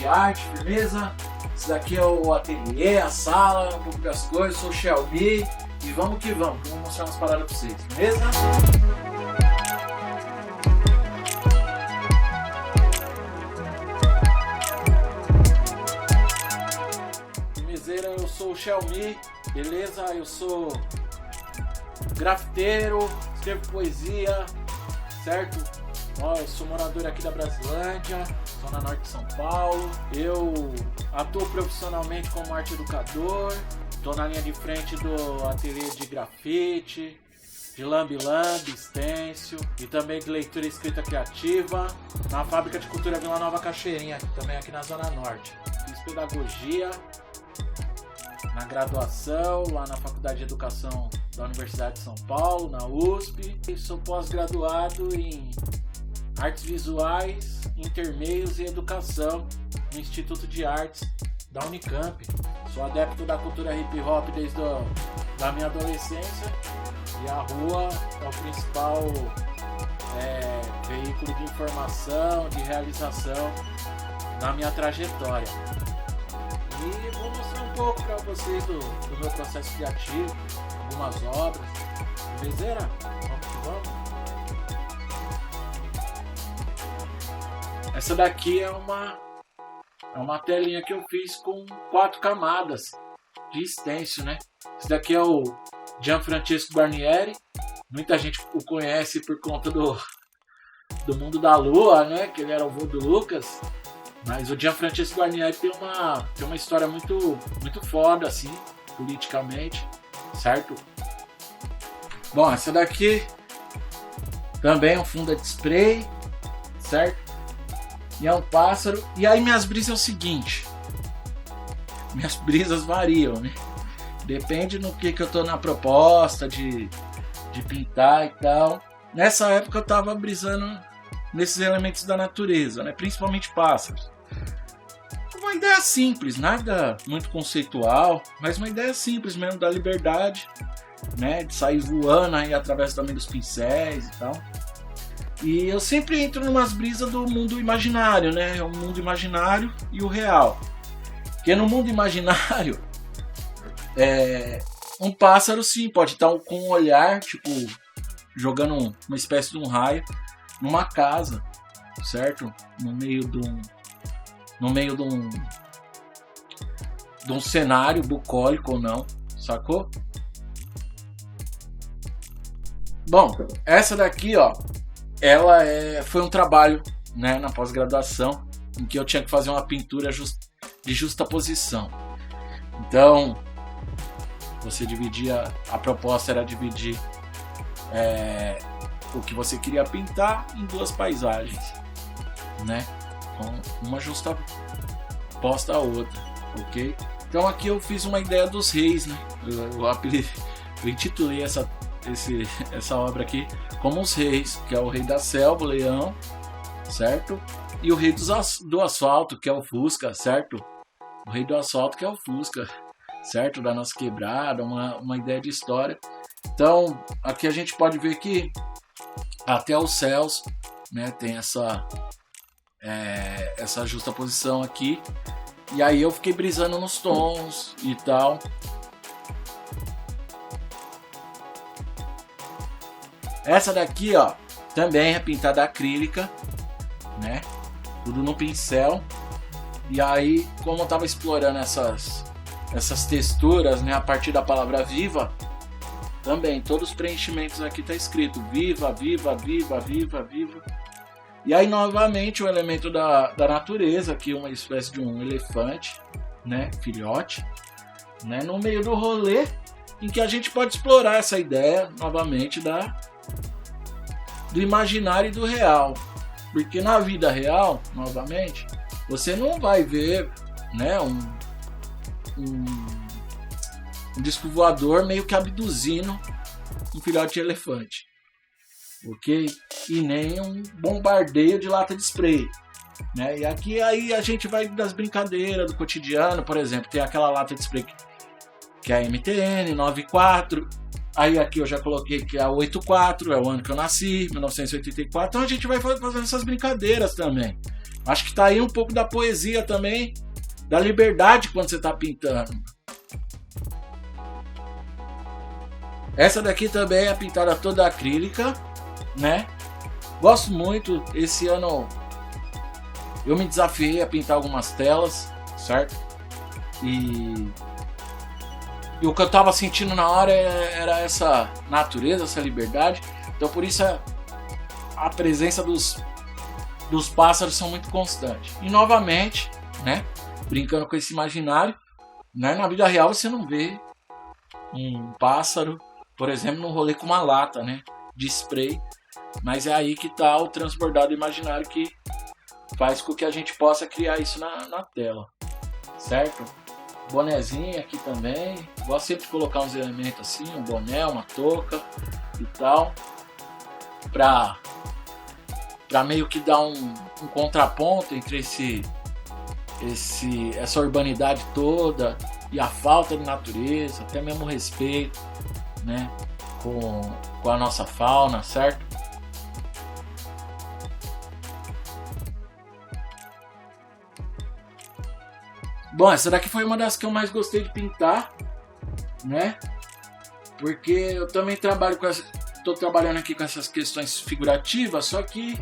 de arte, firmeza? Esse daqui é o ateliê, a sala, um pouco das coisas. Sou o Xiaomi e vamos que vamos. Vou mostrar umas paradas pra vocês, beleza? Firmezeira, eu sou o Xiaomi, beleza? Eu sou grafiteiro, escrevo poesia, certo? Ó, eu sou morador aqui da Brasilândia, zona norte de São Paulo. Eu atuo profissionalmente como arte educador. Estou na linha de frente do ateliê de grafite, de lambe-lambe, stencil e também de leitura e escrita criativa na Fábrica de Cultura Vila Nova Cachoeirinha, também aqui na zona norte. Fiz pedagogia na graduação, lá na Faculdade de Educação da Universidade de São Paulo, na USP. E sou pós-graduado em Artes Visuais, Intermeios e Educação no Instituto de Artes da Unicamp. Sou adepto da cultura hip hop desde a minha adolescência e a rua é o principal veículo de informação, de realização na minha trajetória. E vou mostrar um pouco para vocês do meu processo criativo, algumas obras. Beleza? Vamos que vamos. Essa daqui é uma telinha que eu fiz com 4 camadas de stencil, né? Esse daqui é o Gianfrancesco Guarnieri. Muita gente o conhece por conta do Mundo da Lua, né? Que ele era o avô do Lucas. Mas o Gianfrancesco Guarnieri tem uma história muito foda, assim, politicamente, certo? Bom, essa daqui também é um funda de spray, certo? E é um pássaro. E aí minhas brisas é o seguinte. Minhas brisas variam, né? Depende no que eu tô na proposta de pintar e tal. Nessa época eu tava brisando nesses elementos da natureza, né? Principalmente pássaros. Uma ideia simples, nada muito conceitual, mas uma ideia simples mesmo, da liberdade, né? De sair voando aí através também dos pincéis e tal. E eu sempre entro numas brisas do mundo imaginário, né? O mundo imaginário e o real. Porque no mundo imaginário, um pássaro sim pode estar com um olhar, tipo, jogando uma espécie de um raio numa casa, certo? No meio de um cenário bucólico ou não, sacou? Bom, essa daqui, ó, ela foi um trabalho, né, na pós-graduação, em que eu tinha que fazer uma pintura de justaposição. Então, você dividia, a proposta era dividir o que você queria pintar em 2 paisagens, né, com uma justaposta à outra, ok? Então aqui eu fiz uma ideia dos reis, né, eu intitulei essa obra aqui como os reis, que é o rei da selva, o leão, certo? E o rei do asfalto, que é o Fusca, certo? O rei do asfalto, que é o Fusca, certo? Da nossa quebrada, uma ideia de história. Então, aqui a gente pode ver que até os céus, né, tem essa justaposição aqui. E aí eu fiquei brisando nos tons e tal. Essa daqui, ó, também é pintada acrílica, né? Tudo no pincel. E aí, como eu tava explorando essas texturas, né, a partir da palavra viva, também todos os preenchimentos aqui tá escrito viva, viva, viva, viva, viva. E aí novamente o elemento da natureza, aqui uma espécie de um elefante, né, filhote, né, no meio do rolê, em que a gente pode explorar essa ideia novamente do imaginário e do real. Porque na vida real, novamente, você não vai ver, né, um disco voador meio que abduzindo um filhote de elefante, ok? E nem um bombardeio de lata de spray, né? E aqui aí a gente vai das brincadeiras do cotidiano, por exemplo, tem aquela lata de spray que é a MTN 94. Aí aqui eu já coloquei que é a 84, é o ano que eu nasci, 1984. Então a gente vai fazendo essas brincadeiras também. Acho que tá aí um pouco da poesia também, da liberdade quando você tá pintando. Essa daqui também é pintada toda acrílica, né? Gosto muito. Esse ano eu me desafiei a pintar algumas telas, certo? E o que eu tava sentindo na hora era essa natureza, essa liberdade. Então por isso a presença dos pássaros são muito constantes. E novamente, né? Brincando com esse imaginário, né? Na vida real você não vê um pássaro, por exemplo, num rolê com uma lata, né? De spray. Mas é aí que está o transbordado imaginário que faz com que a gente possa criar isso na tela, certo? Bonezinho aqui também, gosto sempre de colocar uns elementos assim, um boné, uma touca e tal, pra meio que dar um contraponto entre essa urbanidade toda e a falta de natureza, até mesmo respeito, né, com a nossa fauna, certo? Bom, essa daqui foi uma das que eu mais gostei de pintar, né? Porque eu também trabalho tô trabalhando aqui com essas questões figurativas, só que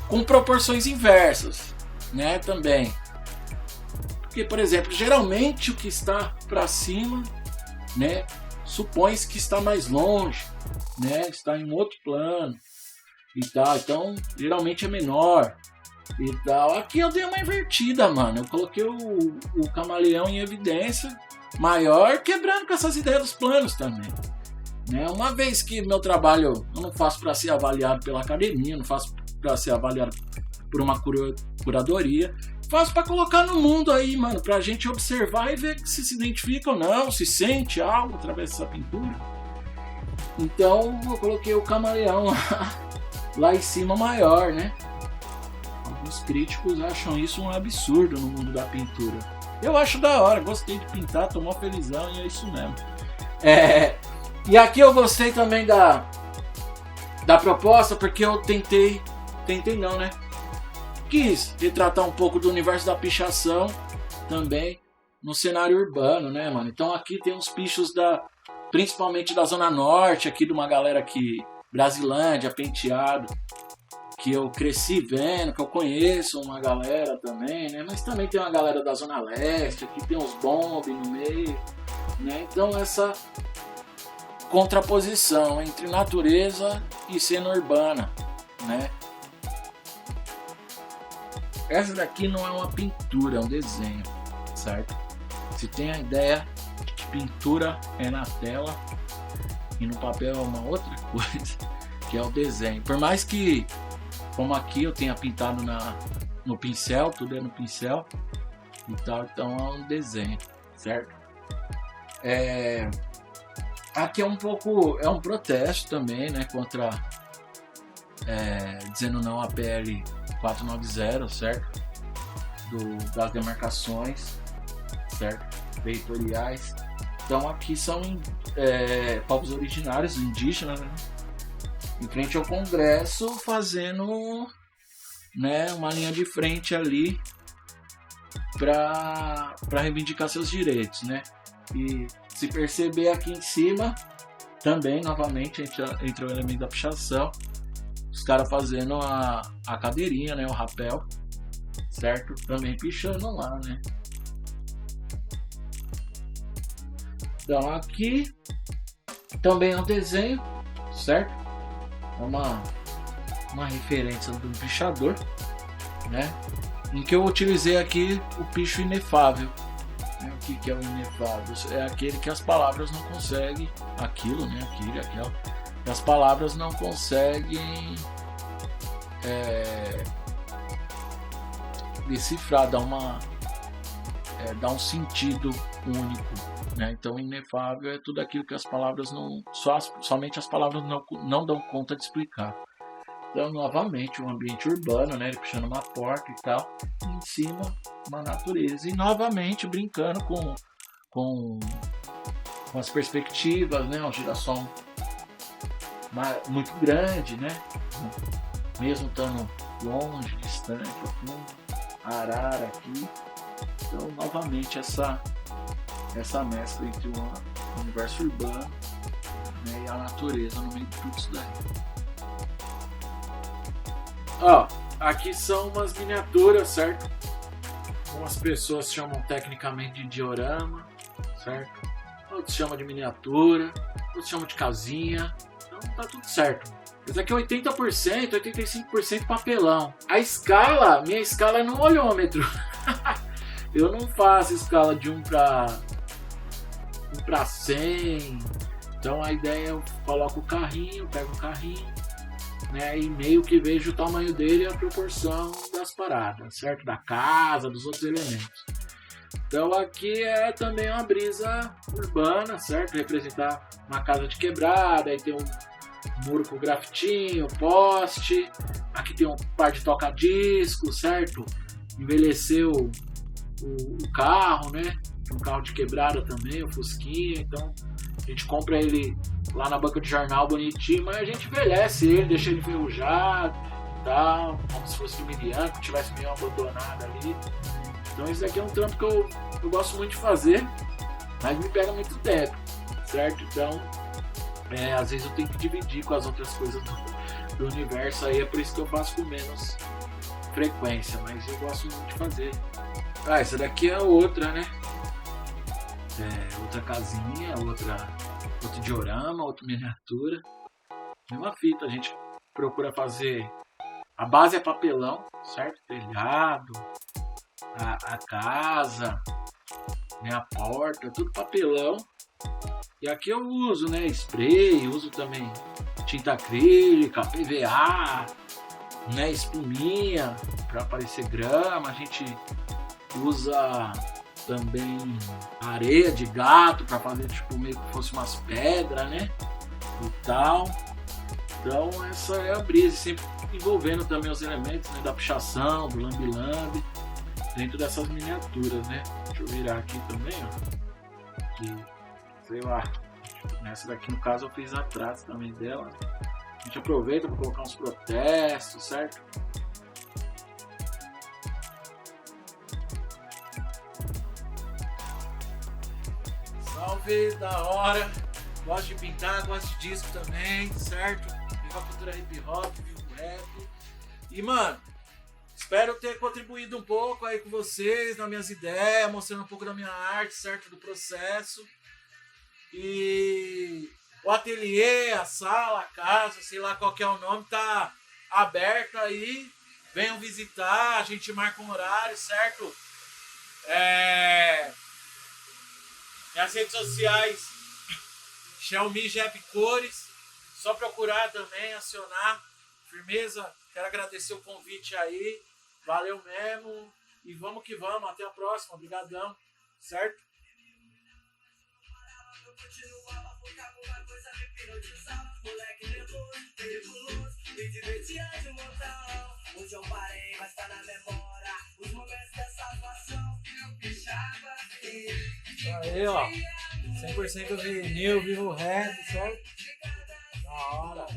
com proporções inversas, né? Também. Porque, por exemplo, geralmente o que está para cima, né? Supõe-se que está mais longe, né? Está em outro plano e tal. Então, geralmente é menor. E tal. Aqui eu dei uma invertida, mano. Eu coloquei o camaleão em evidência maior, quebrando com essas ideias dos planos também, né? Uma vez que meu trabalho eu não faço para ser avaliado pela academia, não faço para ser avaliado por uma curadoria, faço para colocar no mundo aí, mano, pra gente observar e ver se identifica ou não, se sente algo através dessa pintura. Então eu coloquei o camaleão lá em cima maior, né? Os críticos acham isso um absurdo no mundo da pintura. Eu acho da hora, gostei de pintar, tô mó felizão e é isso mesmo. E aqui eu gostei também da proposta, porque eu tentei não, né? Quis retratar um pouco do universo da pichação também no cenário urbano, né, mano? Então aqui tem uns pichos principalmente da Zona Norte, aqui de uma galera aqui, Brasilândia, Penteado, que eu cresci vendo, que eu conheço uma galera também, né? Mas também tem uma galera da Zona Leste, aqui tem uns bombes no meio, né? Então essa contraposição entre natureza e cena urbana, né? Essa daqui não é uma pintura, é um desenho, certo? Se tem a ideia de que pintura é na tela e no papel é uma outra coisa, que é o desenho. Por mais que, como aqui eu tenha pintado no pincel, tudo é no pincel e tal, então é um desenho, certo? Aqui é um protesto também, né, contra dizendo não à PL 490, certo? Das demarcações, certo? Territoriais. Então aqui são povos originários, indígenas, né? Em frente ao Congresso, fazendo, né, uma linha de frente ali para reivindicar seus direitos, né? E se perceber aqui em cima, também novamente entra o elemento da pichação, os caras fazendo a cadeirinha, né, o rapel, certo? Também pichando lá, né? Então aqui também é um desenho, certo? É uma referência do pichador, né? Em que eu utilizei aqui o picho inefável. O que é o inefável? É aquele que as palavras não conseguem, aquilo, né? Aquela, que as palavras não conseguem decifrar, dar um sentido único, né? Então inefável é tudo aquilo que as palavras não, somente as palavras não dão conta de explicar. Então novamente um ambiente urbano, né? Ele puxando uma porta e tal, e em cima uma natureza, e novamente brincando com as perspectivas, né? Um girassol muito grande, né? mesmo estando longe, distante, com arara aqui. Então, novamente, essa mescla entre o universo urbano, né, e a natureza no meio de tudo isso daí. Ó, aqui são umas miniaturas, certo? Algumas pessoas chamam tecnicamente de diorama, certo? Outros chamam de miniatura, outros chamam de casinha. Então tá tudo certo. Esse aqui é 80%, 85% papelão. A escala, minha escala é no olhômetro. Eu não faço escala de 1 para 100. Então a ideia é eu coloco o carrinho, pego o carrinho, né, e meio que vejo o tamanho dele e a proporção das paradas, certo? Da casa, dos outros elementos. Então aqui é também uma brisa urbana, certo? Representar uma casa de quebrada, aí tem um muro com grafitinho, poste. Aqui tem um par de toca-disco, certo? Envelheceu o carro, né? Um carro de quebrada também, o Fusquinha. Então a gente compra ele lá na banca de jornal bonitinho, mas a gente envelhece ele, deixa ele enferrujado e tal, como se fosse do Minian, que tivesse meio abandonado ali. Então esse aqui é um trampo que eu gosto muito de fazer, mas me pega muito tempo, certo? Então, às vezes eu tenho que dividir com as outras coisas do universo, aí é por isso que eu faço com menos frequência, mas eu gosto muito de fazer. Ah, essa daqui é outra, né? Outra casinha, outro diorama, outra miniatura. Mesma fita, a gente procura fazer... A base é papelão, certo? Telhado, a casa, né, a porta, tudo papelão. E aqui eu uso, né, spray, uso também tinta acrílica, PVA, né, espuminha para aparecer grama. A gente usa também areia de gato para fazer tipo meio que fosse umas pedras, né, e tal. Então essa é a brisa, sempre envolvendo também os elementos, né, da pichação, do lambe-lambe, dentro dessas miniaturas, né. Deixa eu virar aqui também, ó. Aqui, sei lá, nessa daqui no caso eu fiz atrás também dela. A gente aproveita para colocar uns protestos, certo? Salve, da hora! Gosto de pintar, gosto de disco também, certo? Viva a cultura hip hop, viva o rap. E mano, espero ter contribuído um pouco aí com vocês, nas minhas ideias, mostrando um pouco da minha arte, certo? Do processo. E o ateliê, a sala, a casa, sei lá qual que é o nome, tá aberto aí. Venham visitar, a gente marca um horário, certo? Minhas redes sociais, Xiaomi Jep Cores, só procurar também, acionar, firmeza. Quero agradecer o convite aí, valeu mesmo, e vamos que vamos, até a próxima, obrigadão, certo? Aí, ó, 100% vinil, vivo rap, certo? Da hora.